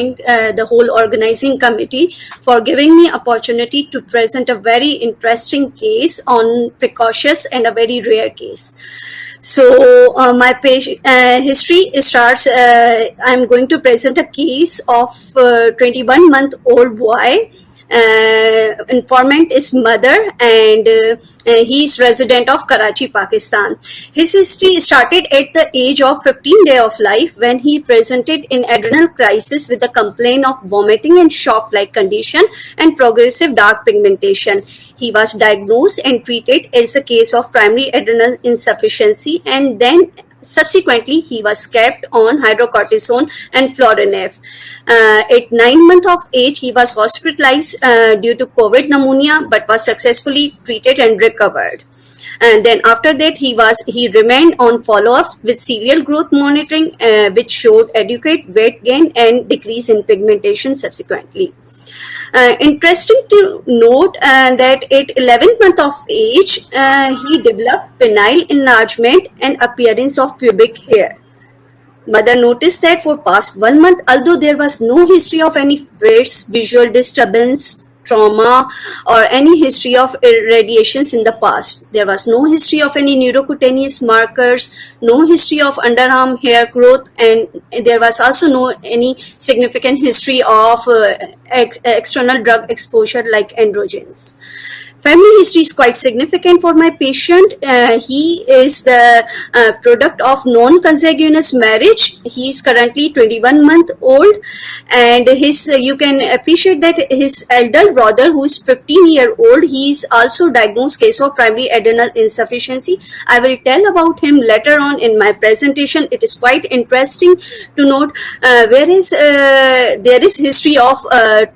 the whole organizing committee for giving me opportunity to present a very interesting case on precocious and a very rare case. So my history starts, I'm going to present a case of 21-month-old boy. Informant is mother, and he is resident of Karachi, Pakistan. His history started at the age of 15 day of life when he presented in adrenal crisis with a complaint of vomiting and shock-like condition and progressive dark pigmentation. He was diagnosed and treated as a case of primary adrenal insufficiency, and then subsequently he was kept on hydrocortisone and Florinef. At 9 months of age, he was hospitalized due to COVID pneumonia, but was successfully treated and recovered. And then after that, he remained on follow-up with serial growth monitoring, which showed adequate weight gain and decrease in pigmentation subsequently. Interesting to note that at 11th month of age, he developed penile enlargement and appearance of pubic hair. Mother noticed that for past 1 month, although there was no history of any fits, visual disturbance, trauma, or any history of irradiations in the past. There was no history of any neurocutaneous markers, no history of underarm hair growth, and there was also no any significant history of external drug exposure like androgens. Family history is quite significant for my patient. He is the product of non-consanguineous marriage. He is currently 21-month-old, and you can appreciate that his elder brother, who is 15-year-old, he is also diagnosed case of primary adrenal insufficiency. I will tell about him later on in my presentation. It is quite interesting to note there is history of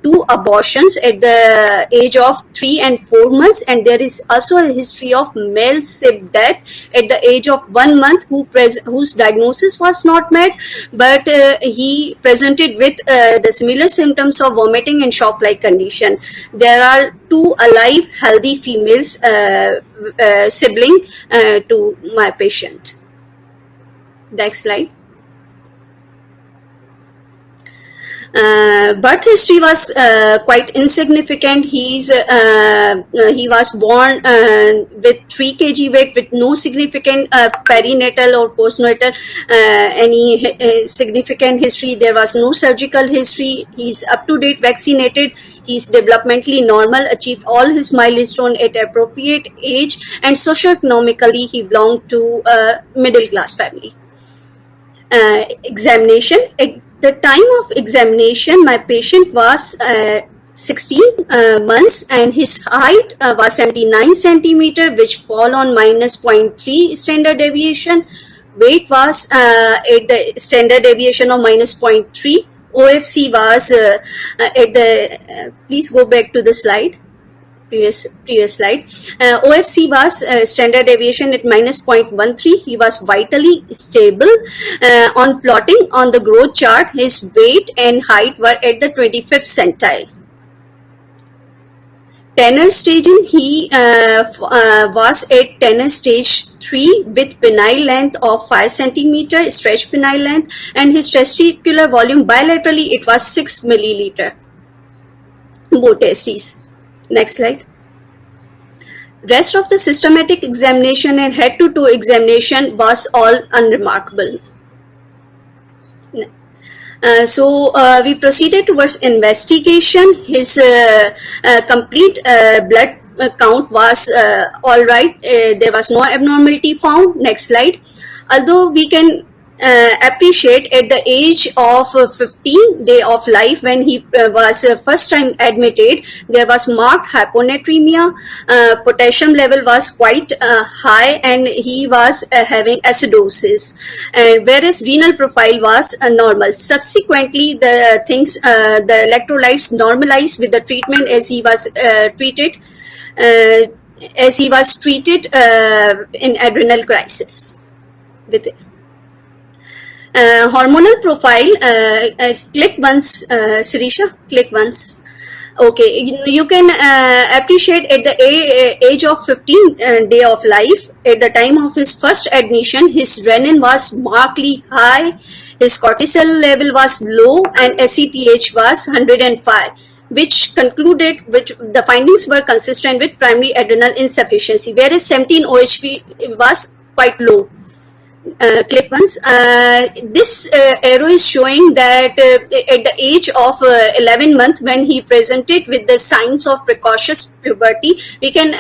2 abortions at the age of 3 and 4 months, and there is also a history of male SIB death at the age of 1 month whose diagnosis was not met, but he presented with the similar symptoms of vomiting and shock-like condition. There are 2 alive healthy females sibling to my patient. Next slide. Birth history was quite insignificant. He was born with 3 kg weight with no significant perinatal or postnatal any significant history. There was no surgical history. He's up to date vaccinated. He's developmentally normal, achieved all his milestone at appropriate age, and socioeconomically he belonged to a middle class family. Examination. At the time of examination, my patient was 16 months, and his height was 79 centimeter, which fall on minus 0.3 standard deviation. Weight was at the standard deviation of minus 0.3. OFC was at the, please go back to the slide. Previous slide. OFC was standard deviation at minus 0.13. He was vitally stable. On plotting on the growth chart, his weight and height were at the 25th centile. Tanner staging, he was at Tanner stage 3 with penile length of 5 centimeter, stretched penile length, and his testicular volume bilaterally it was 6 milliliter. Both testes. Next slide. Rest of the systematic examination and head-to-toe examination was all unremarkable. So we proceeded towards investigation. His complete blood count was all right. There was no abnormality found. Next slide. Although we can appreciate at the age of 15 day of life when he was first time admitted, there was marked hyponatremia. Potassium level was quite high, and he was having acidosis, and whereas renal profile was normal. Subsequently, the electrolytes normalized with the treatment as he was treated in adrenal crisis with it. Hormonal profile, click once, Sirisha, click once. Okay, you can appreciate at the age of 15 day of life, at the time of his first admission, his renin was markedly high, his cortisol level was low and SETH was 105, which the findings were consistent with primary adrenal insufficiency, whereas 17 OHP was quite low. Clip ones. This arrow is showing that at the age of 11 months, when he presented with the signs of precocious puberty, we can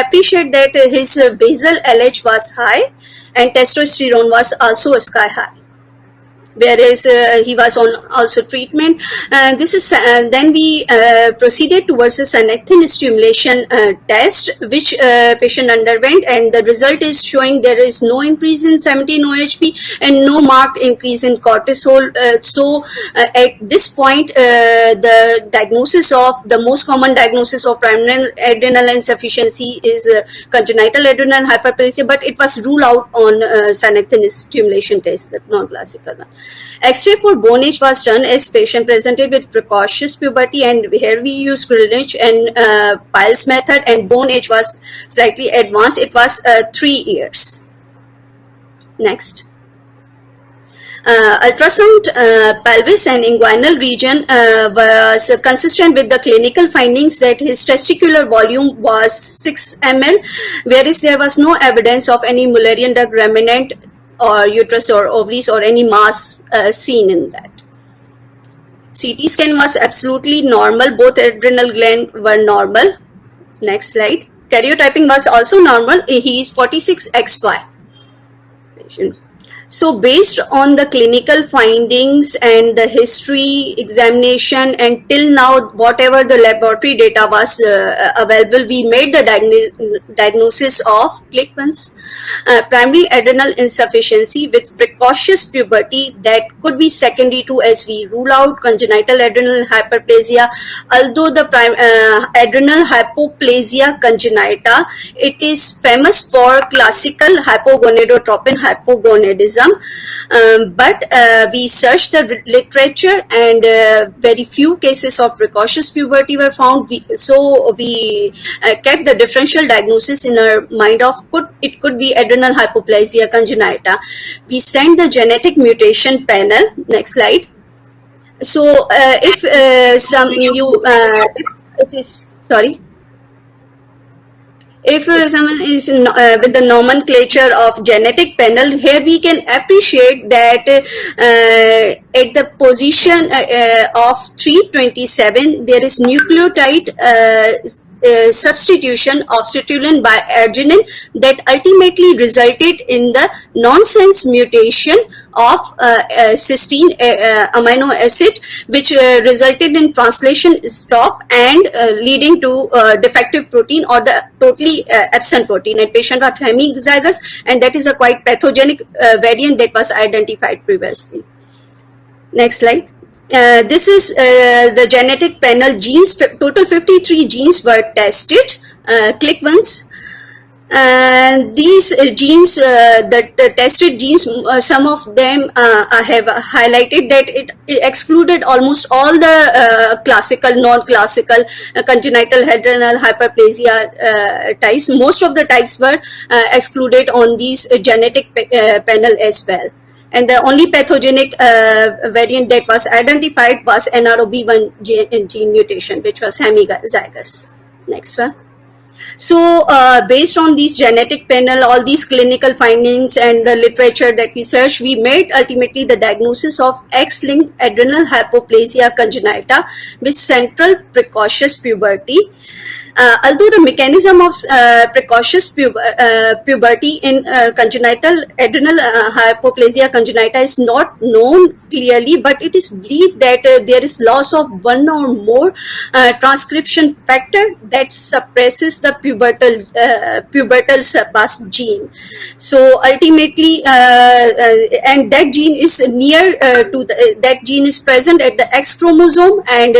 appreciate that his basal LH was high and testosterone was also sky high, whereas he was on also treatment. This is then we proceeded towards the synectin stimulation test, which patient underwent, and the result is showing there is no increase in 17 OHP and no marked increase in cortisol. So at this point, the most common diagnosis of primary adrenal insufficiency is congenital adrenal hyperplasia, but it was ruled out on synectin stimulation test, the non-classical one. X-ray for bone age was done as patient presented with precocious puberty, and here we used Greenwich and Piles method, and bone age was slightly advanced. It was 3 years. Next. Ultrasound pelvis and inguinal region was consistent with the clinical findings that his testicular volume was 6 ml, whereas there was no evidence of any Mullerian duct remnant or uterus or ovaries or any mass seen in that. CT scan was absolutely normal. Both adrenal gland were normal. Next slide. Karyotyping was also normal. He is 46XY. So based on the clinical findings and the history examination, and till now whatever the laboratory data was available, we made the diagnosis of primary adrenal insufficiency with precocious puberty that could be secondary to, as we rule out, congenital adrenal hyperplasia. Although the adrenal hypoplasia congenita, it is famous for classical hypogonadotropin hypogonadism. But we searched the literature, and very few cases of precocious puberty were found. So we kept the differential diagnosis in our mind of it could be adrenal hypoplasia congenita. We sent the genetic mutation panel. Next slide. So if someone is with the nomenclature of genetic panel, here we can appreciate that at the position of 327, there is nucleotide substitution of citrulline by arginine that ultimately resulted in the nonsense mutation of cysteine amino acid, which resulted in translation stop and leading to defective protein or the totally absent protein. And patient was hemizygous, and that is a quite pathogenic variant that was identified previously. Next slide. This is the genetic panel genes. Total 53 genes were tested. Click once. And these genes, the tested genes, some of them I have highlighted that it excluded almost all the classical, non-classical congenital adrenal hyperplasia types. Most of the types were excluded on these genetic panel as well. And the only pathogenic variant that was identified was NR0B1 gene mutation, which was hemizygous. Next one. So based on these genetic panel, all these clinical findings and the literature that we searched, we made ultimately the diagnosis of X-linked adrenal hypoplasia congenita with central precocious puberty. Although the mechanism of precocious puberty in congenital adrenal hypoplasia congenita is not known clearly, but it is believed that there is loss of one or more transcription factor that suppresses the pubertal surpass gene. So ultimately, and that gene is near to that gene is present at the X chromosome, and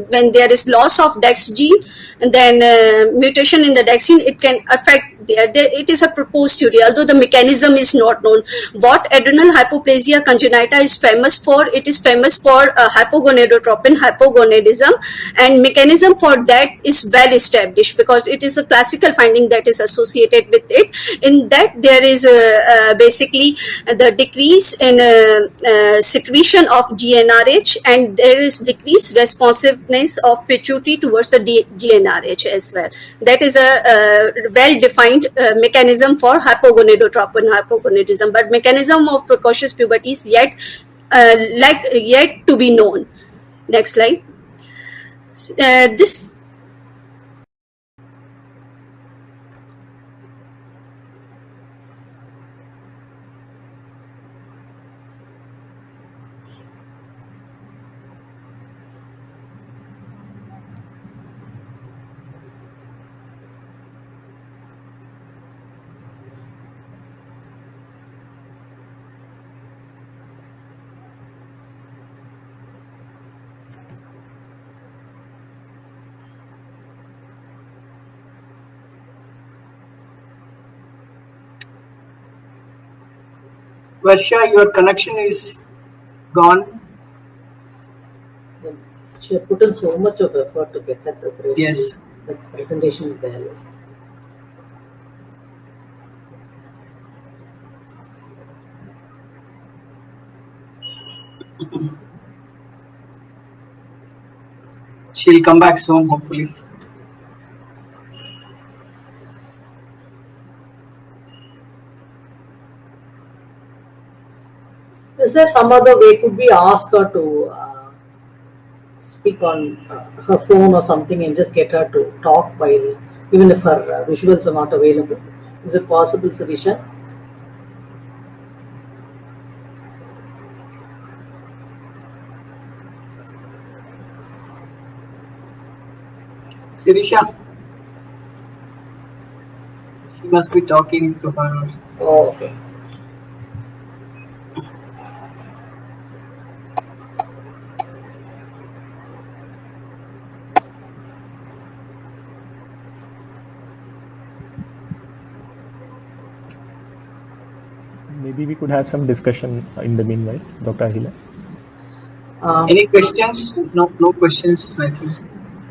when there is loss of that gene, then and mutation in the DAX gene, it can affect it is a proposed theory, although the mechanism is not known. What adrenal hypoplasia congenita is famous for, it is famous for hypogonadotropin hypogonadism, and mechanism for that is well established because it is a classical finding that is associated with it. In that, there is basically the decrease in secretion of GnRH, and there is decreased responsiveness of pituitary towards the GnRH as well. That is a well-defined mechanism for hypogonadotropin hypogonadism, but mechanism of precocious puberty is yet to be known. Next slide. This Varsha, your connection is gone. She had put in so much of effort to get that preparation. Yes. The presentation well. She'll come back soon, hopefully. Is there some other way? Could we ask her to speak on her phone or something and just get her to talk while, even if her visuals are not available? Is it possible, Sirisha? Sirisha, she must be talking to her. Oh, okay. Maybe we could have some discussion in the meanwhile, Dr. Ahila. Any questions? No questions, I think.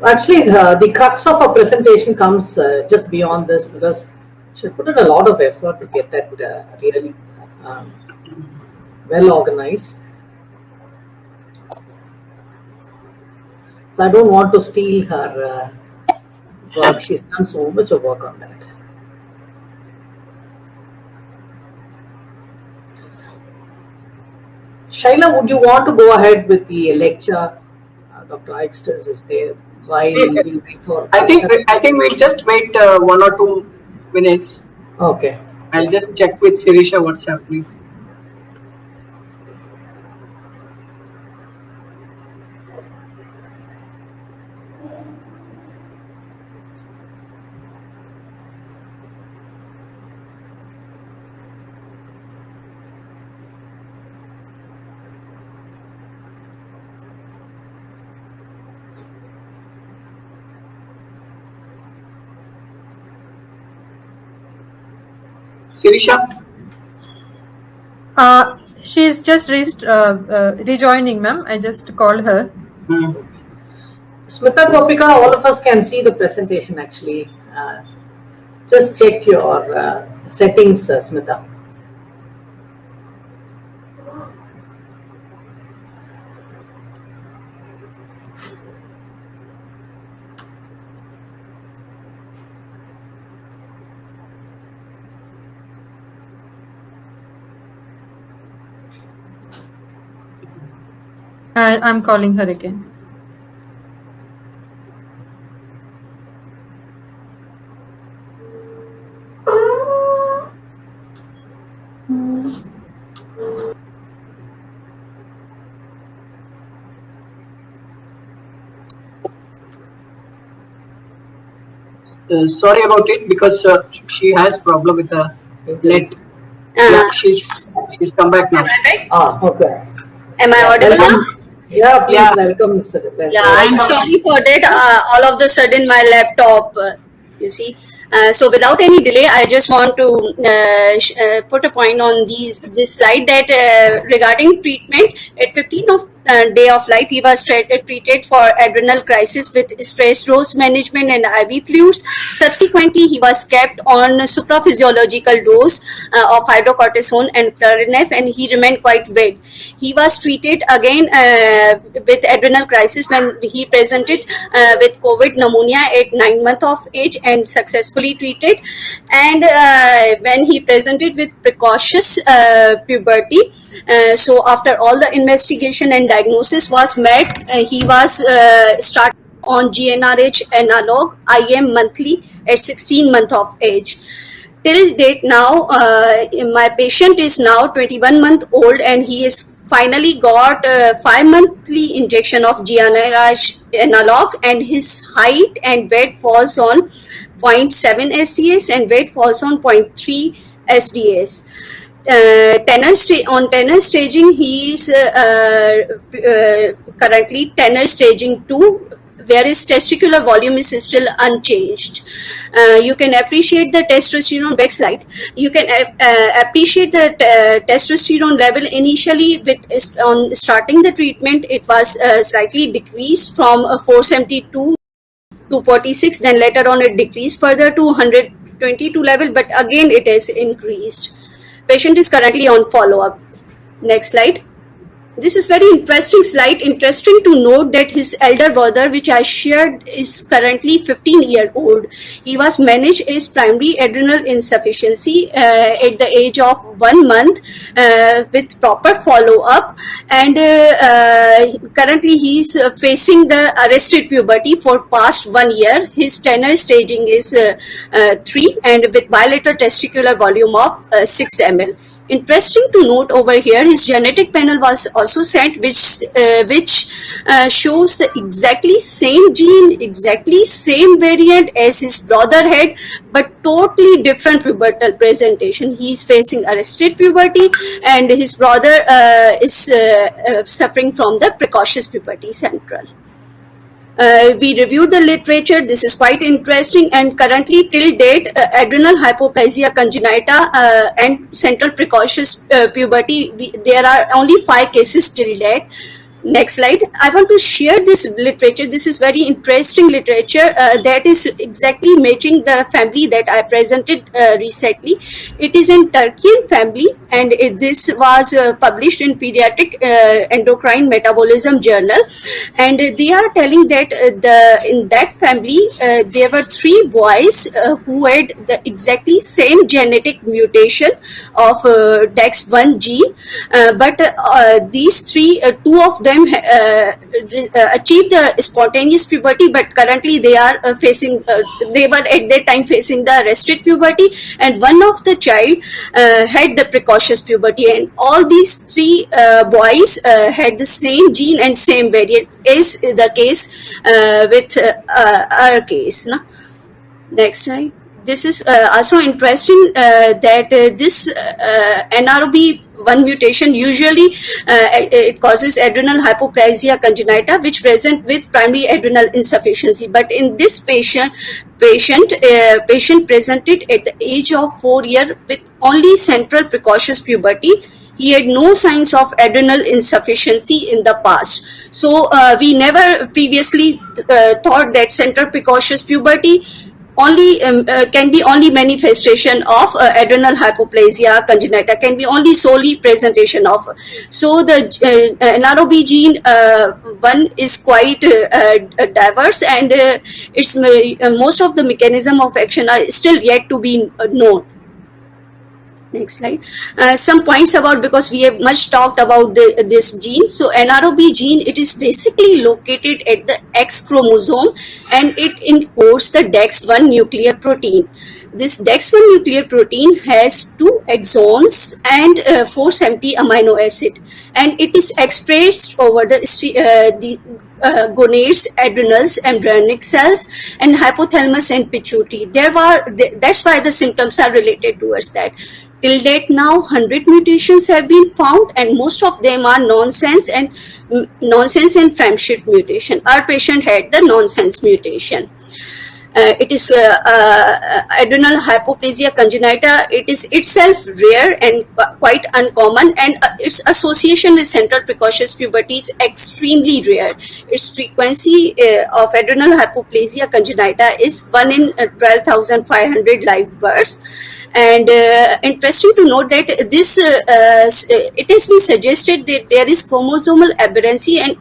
Actually, the crux of her presentation comes just beyond this, because she put in a lot of effort to get that really well organized. So I don't want to steal her work. She's done so much of work on that. Shaila, would you want to go ahead with the lecture? Dr. Eichsters is there. While we wait for. I think we'll just wait 1 or 2 minutes. Okay. I'll just check with Sirisha what's happening. Sirisha? She's just rejoining, ma'am. I just called her. Smita, Gopika, all of us can see the presentation actually. Just check your settings, Smita. I'm calling her again. Sorry about it, because she has problem with the net. Yeah, she's come back now. Okay. Am I audible now? Yeah, please Yeah. welcome, sir. Welcome. Yeah, I'm sorry for that. All of the sudden, my laptop, you see. So without any delay, I just want to put a point on this slide that regarding treatment at 15th of day of life, he was treated for adrenal crisis with stress dose management and IV fluids. Subsequently, he was kept on supraphysiological dose of hydrocortisone and Flurinef, and he remained quite well. He was treated again with adrenal crisis when he presented with COVID pneumonia at 9 months of age and successfully treated. And when he presented with precocious puberty, so after all the investigation and diagnosis was met, he was started on GnRH analog IM monthly at 16 months of age. Till date now, my patient is now 21 months old and he is finally got 5 monthly injection of GnRH analog, and his height and weight falls on 0.7 SDS and weight falls on 0.3 SDS. On tenor staging, he is currently tenor staging 2, whereas testicular volume is still unchanged. You can appreciate the testosterone, next slide. You can appreciate the testosterone level initially on starting the treatment. It was slightly decreased from 472 to 46, then later on it decreased further to 122 level, but again it has increased. Patient is currently on follow-up. Next slide. This is very interesting slide. Interesting to note that his elder brother, which I shared, is currently 15-year-old. He was managed as primary adrenal insufficiency at the age of 1 month with proper follow-up, and currently he is facing the arrested puberty for past 1 year. His tenor staging is 3 and with bilateral testicular volume of 6 ml. Interesting to note over here, his genetic panel was also sent, which shows the exactly same gene, exactly same variant as his brother had, but totally different pubertal presentation. He is facing arrested puberty, and his brother is suffering from the precocious puberty central. We reviewed the literature. This is quite interesting, and currently till date, adrenal hypoplasia congenita and central precocious puberty, there are only 5 cases till date. Next slide. I want to share this literature. This is very interesting literature that is exactly matching the family that I presented recently. It is in Turkian family, and this was published in Pediatric Endocrine Metabolism Journal, and they are telling that in that family there were 3 boys who had the exactly same genetic mutation of DEX1 gene, but these 3, 2 of them achieved the spontaneous puberty, but currently they are facing, they were at that time facing the arrested puberty, and one of the child had the precocious puberty, and all these 3 boys had the same gene and same variant, is the case with our case. No? Next slide. This is also interesting that this NROB1 mutation usually it causes adrenal hypoplasia congenita, which present with primary adrenal insufficiency. But in this patient presented at the age of 4 years with only central precocious puberty. He had no signs of adrenal insufficiency in the past. So we never previously thought that central precocious puberty only can be only manifestation of adrenal hypoplasia congenita, can be only solely presentation of. So the NROB gene 1 is quite diverse, and it's most of the mechanism of action are still yet to be known. Next slide. Some points about, because we have much talked about this gene. So NROB gene, it is basically located at the X chromosome, and it encodes the DEX1 nuclear protein. This DEX1 nuclear protein has 2 exons and 470 amino acid, and it is expressed over the gonads, adrenals, embryonic cells, and hypothalamus and pituitary. That's why the symptoms are related towards that. Till date now, 100 mutations have been found, and most of them are nonsense and Framshift mutation. Our patient had the nonsense mutation. It is adrenal hypoplasia congenita. It is itself rare and quite uncommon, and its association with central precocious puberty is extremely rare. Its frequency of adrenal hypoplasia congenita is 1 in 12,500 live births. And interesting to note that this it has been suggested that there is chromosomal aberrancy, and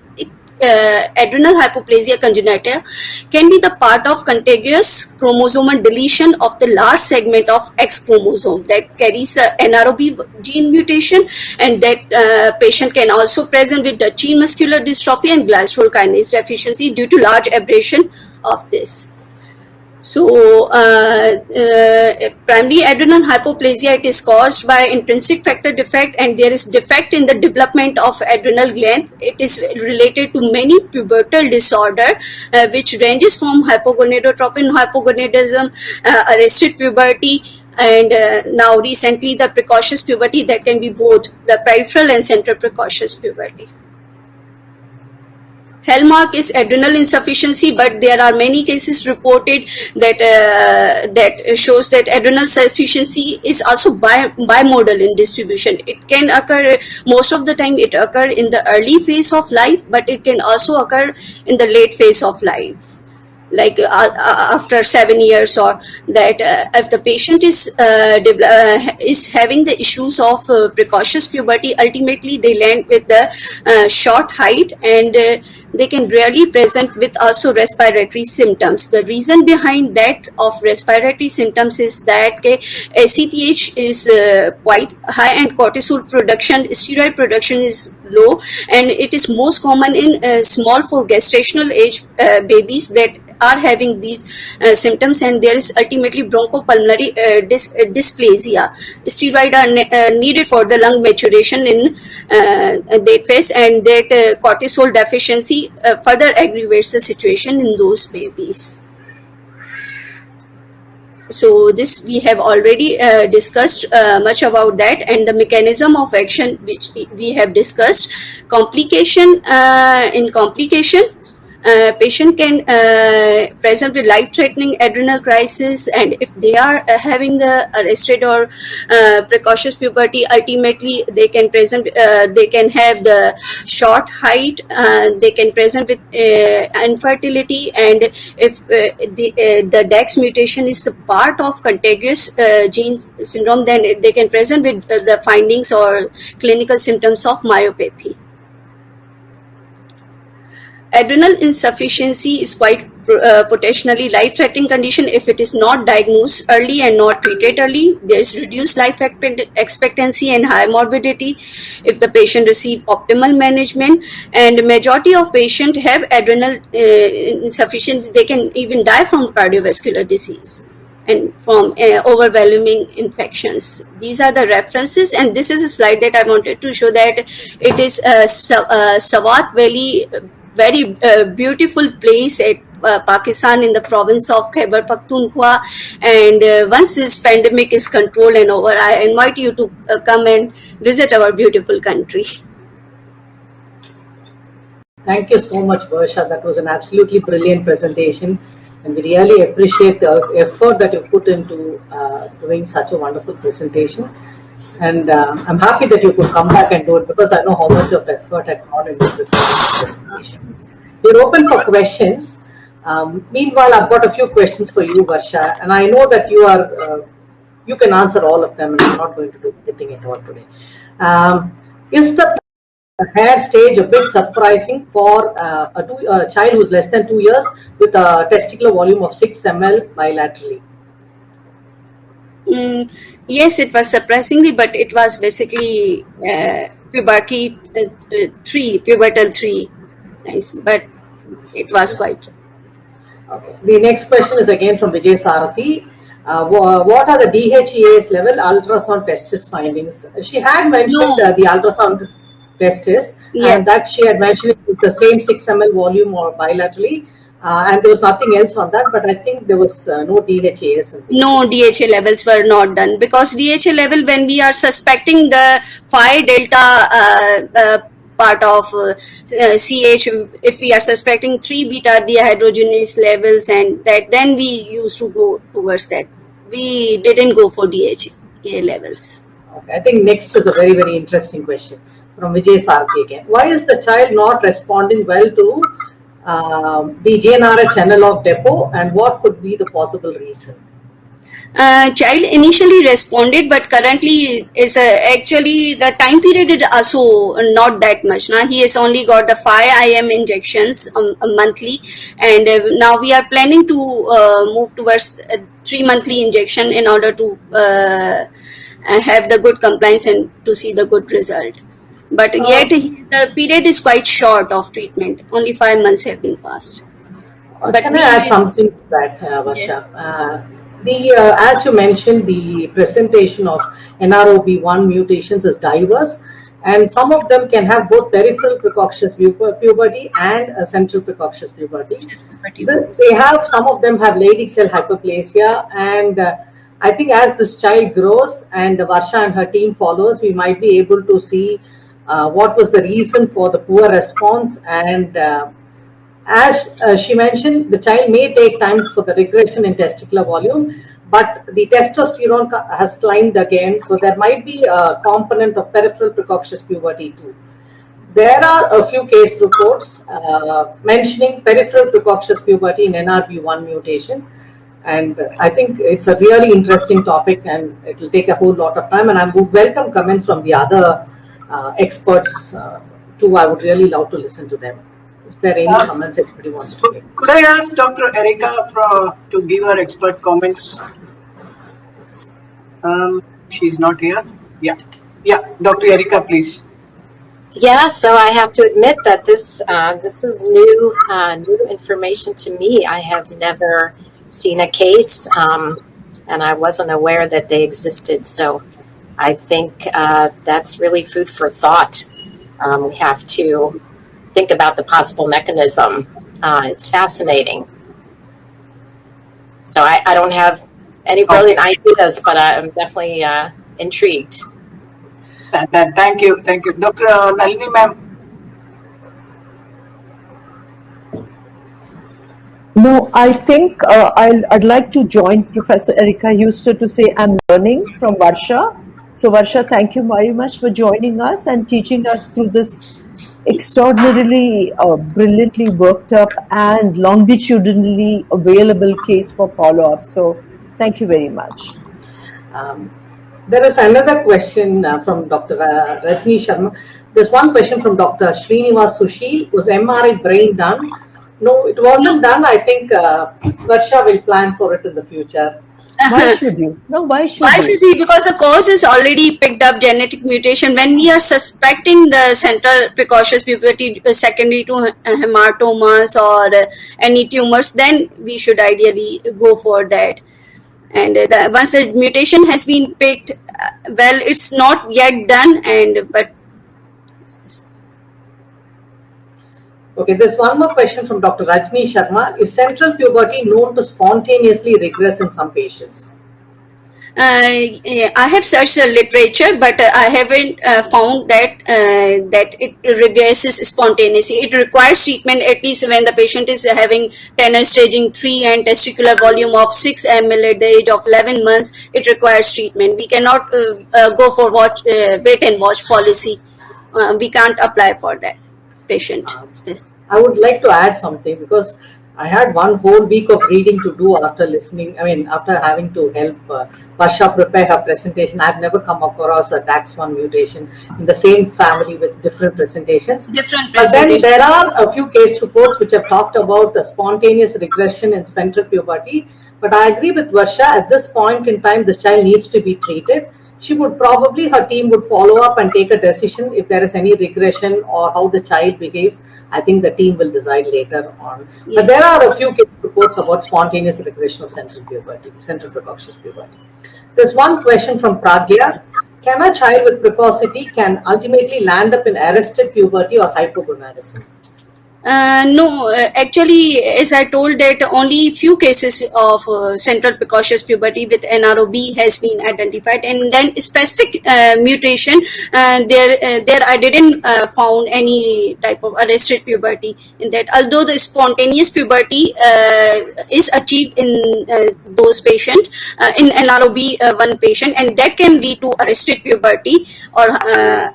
adrenal hypoplasia congenita can be the part of contiguous chromosomal deletion of the large segment of X chromosome that carries a NR0B gene mutation, and that patient can also present with Duchenne muscular dystrophy and glycerol kinase deficiency due to large aberration of this. So, primary adrenal hypoplasia, it is caused by intrinsic factor defect, and there is defect in the development of adrenal gland. It is related to many pubertal disorder, which ranges from hypogonadotropin hypogonadism, arrested puberty, and now recently the precocious puberty, that can be both the peripheral and central precocious puberty. Hallmark is adrenal insufficiency, but there are many cases reported that that shows that adrenal insufficiency is also bimodal in distribution. It can occur, most of the time it occurs in the early phase of life, but it can also occur in the late phase of life, like after 7 years, or that if the patient is having the issues of precocious puberty, ultimately they land with the short height, and they can rarely present with also respiratory symptoms. The reason behind that of respiratory symptoms is that ACTH is quite high, and cortisol production, steroid production is low, and it is most common in small for gestational age babies that are having these symptoms, and there is ultimately bronchopulmonary dysplasia. Steroids are needed for the lung maturation in that phase, and that cortisol deficiency further aggravates the situation in those babies. So this we have already discussed much about that, and the mechanism of action which we have discussed. Complication, in complication, patient can present with life-threatening adrenal crisis, and if they are having the arrested or precocious puberty, ultimately they can present, they can have the short height, they can present with infertility, and if the DAX mutation is a part of contiguous gene syndrome, then they can present with the findings or clinical symptoms of myopathy. Adrenal insufficiency is quite potentially life-threatening condition if it is not diagnosed early and not treated early. There is reduced life expectancy and high morbidity if the patient receive optimal management, and majority of patients have adrenal insufficiency. They can even die from cardiovascular disease and from overwhelming infections. These are the references, and this is a slide that I wanted to show that it is Swat Valley, very beautiful place at Pakistan in the province of Khyber Pakhtunkhwa, and once this pandemic is controlled and over, I invite you to come and visit our beautiful country. Thank you so much, Varsha. That was an absolutely brilliant presentation, and we really appreciate the effort that you put into doing such a wonderful presentation. And I'm happy that you could come back and do it, because I know how much of effort had gone into this presentation. We're open for questions. Meanwhile, I've got a few questions for you, Varsha, and I know that you can answer all of them, and I'm not going to do anything at all today. Is the hair stage a bit surprising for a child who's less than 2 years with a testicular volume of 6 ml bilaterally? Yes, it was surprisingly, but it was basically puberty 3, pubertal 3, nice, but it was quite. Okay. The next question is again from Vijay Sarathi. What are the DHEAS level ultrasound testis findings? She had mentioned the ultrasound testis, yes, and that she had mentioned it with the same 6 ml volume or bilaterally. and there was nothing else on that, but I think there was no DHAS. No DHA levels were not done, because DHA level, when we are suspecting the Phi delta part of CH, if we are suspecting 3 beta dehydrogenase levels, and that, then we used to go towards that. We didn't go for DHA levels. Okay. I think next is a very, very interesting question from Vijay Sarthi again. Why is the child not responding well to the GnRH analog depot, and what could be the possible reason? Child initially responded, but currently is actually the time period is also not that much. Now he has only got the 5 IM injections monthly, and now we are planning to move towards 3 monthly injection in order to have the good compliance and to see the good result. But yet the period is quite short of treatment. Only 5 months have been passed. But can I add something to that, Varsha? Yes. As you mentioned, the presentation of NR0B1 mutations is diverse, and some of them can have both peripheral precocious puberty and central precocious puberty. They have, some of them have Leydig cell hyperplasia, and I think as this child grows and Varsha and her team follows, we might be able to see what was the reason for the poor response. And as she mentioned, the child may take time for the regression in testicular volume, but the testosterone has climbed again, so there might be a component of peripheral precocious puberty too. There are a few case reports mentioning peripheral precocious puberty in NR0B1 mutation, and I think it's a really interesting topic, and it will take a whole lot of time, and I would welcome comments from the other experts too. I would really love to listen to them. Is there any comments anybody wants to make? Could I ask Dr. Erica to give her expert comments? She's not here. Yeah, Dr. Erica, please. Yeah, so I have to admit that this is new information to me. I have never seen a case, and I wasn't aware that they existed. So I think that's really food for thought. We have to think about the possible mechanism. It's fascinating. So I don't have any brilliant ideas, but I'm definitely intrigued. Thank you. Dr. Nalini ma'am. No, I think I'd like to join Professor Erica Huster to say I'm learning from Varsha. So Varsha, thank you very much for joining us and teaching us through this extraordinarily brilliantly worked up and longitudinally available case for follow-up. So thank you very much. There is another question from Dr. Rajni Sharma. There's one question from Dr. Srinivas Sushil. Was MRI brain done? No, it wasn't done. I think Varsha will plan for it in the future. Why should you? No, why should we? Because the cause is already picked up genetic mutation. When we are suspecting the central precocious puberty secondary to hematomas or any tumors, then we should ideally go for that. And once the mutation has been picked, well, it's not yet done, but. Okay, there's one more question from Dr. Rajni Sharma. Is central puberty known to spontaneously regress in some patients? I have searched the literature, but I haven't found that it regresses spontaneously. It requires treatment at least when the patient is having Tanner staging 3 and testicular volume of 6 ml at the age of 11 months. It requires treatment. We cannot go for wait and watch policy. We can't apply for that patient. I would like to add something, because I had one whole week of reading to do after listening. After having to help Varsha prepare her presentation. I've never come across a DAX1 mutation in the same family with different presentations. But then there are a few case reports which have talked about the spontaneous regression in central puberty. But I agree with Varsha. At this point in time, the child needs to be treated. She would probably, her team would follow up and take a decision if there is any regression or how the child behaves. I think the team will decide later on. Yes. But there are a few case reports about spontaneous regression of central puberty, central precocious puberty. There's one question from Pragya. Can a child with precocity can ultimately land up in arrested puberty or hypogonadism? No, actually, as I told that only few cases of central precocious puberty with NR0B has been identified, and then specific mutation there I didn't found any type of arrested puberty in that. Although the spontaneous puberty is achieved in those patients in NR0B one patient, and that can lead to arrested puberty, or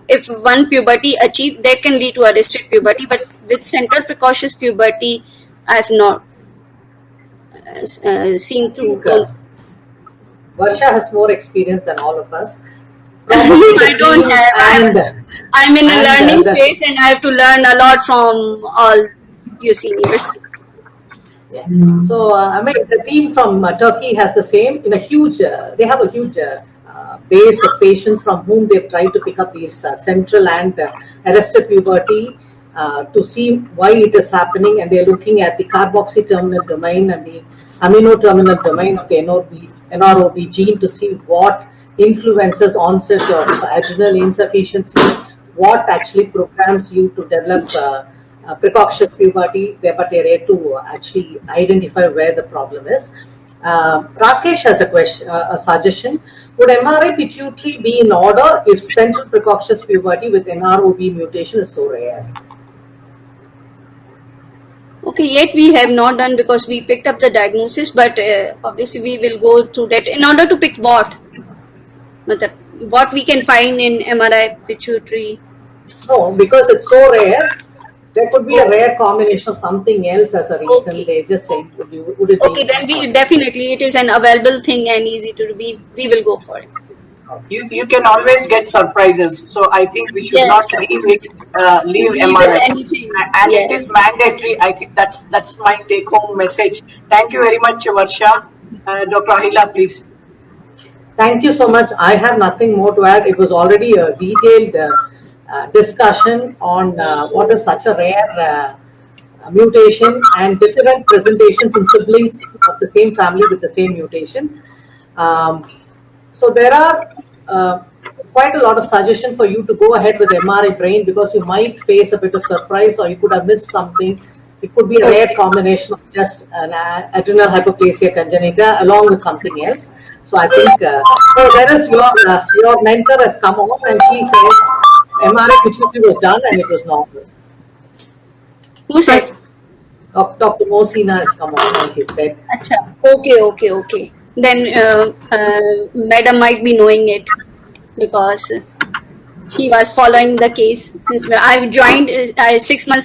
if one puberty achieved, that can lead to arrested puberty, but with central precocious puberty, I have not seen through. Varsha has more experience than all of us. I don't have. I'm in a learning the- phase, and I have to learn a lot from all you seniors. Yeah. So, I mean, the team from Turkey has the same, in a huge, they have a huge base of patients from whom they've tried to pick up these central and arrested puberty to see why it is happening, and they're looking at the carboxy terminal domain and the amino terminal domain of the NR0B gene to see what influences onset of adrenal insufficiency, what actually programs you to develop precocious puberty, but they're yet to actually identify where the problem is. Rakesh has a question, a suggestion. Would MRI pituitary be in order if central precocious puberty with NR0B mutation is so rare? Okay, yet we have not done because we picked up the diagnosis, but obviously we will go through that in order to pick what we can find in MRI pituitary. No, because it's so rare. There could be a rare combination of something else as a reason. Okay. They just say, would it Okay, be? then we definitely, it is an available thing and easy to do. We will go for it. You can always get surprises, so I think we should Yes. not leave Leave with MRI, anything. and Yes. it is mandatory. I think that's my take-home message. Thank you very much, Varsha. Dr. Ahila, please. Thank you so much. I have nothing more to add. It was already a detailed discussion on what is such a rare mutation and different presentations in siblings of the same family with the same mutation. So there are quite a lot of suggestion for you to go ahead with MRI brain, because you might face a bit of surprise, or you could have missed something. It could be a rare combination of just an adrenal hyperplasia congenita along with something else. So I think so there is your mentor has come on and she says MRI pituitary was done and it was normal. Who said? Dr. Mosina has come on and he said, Acha. Okay. Then madam might be knowing it because she was following the case since I've joined 6 months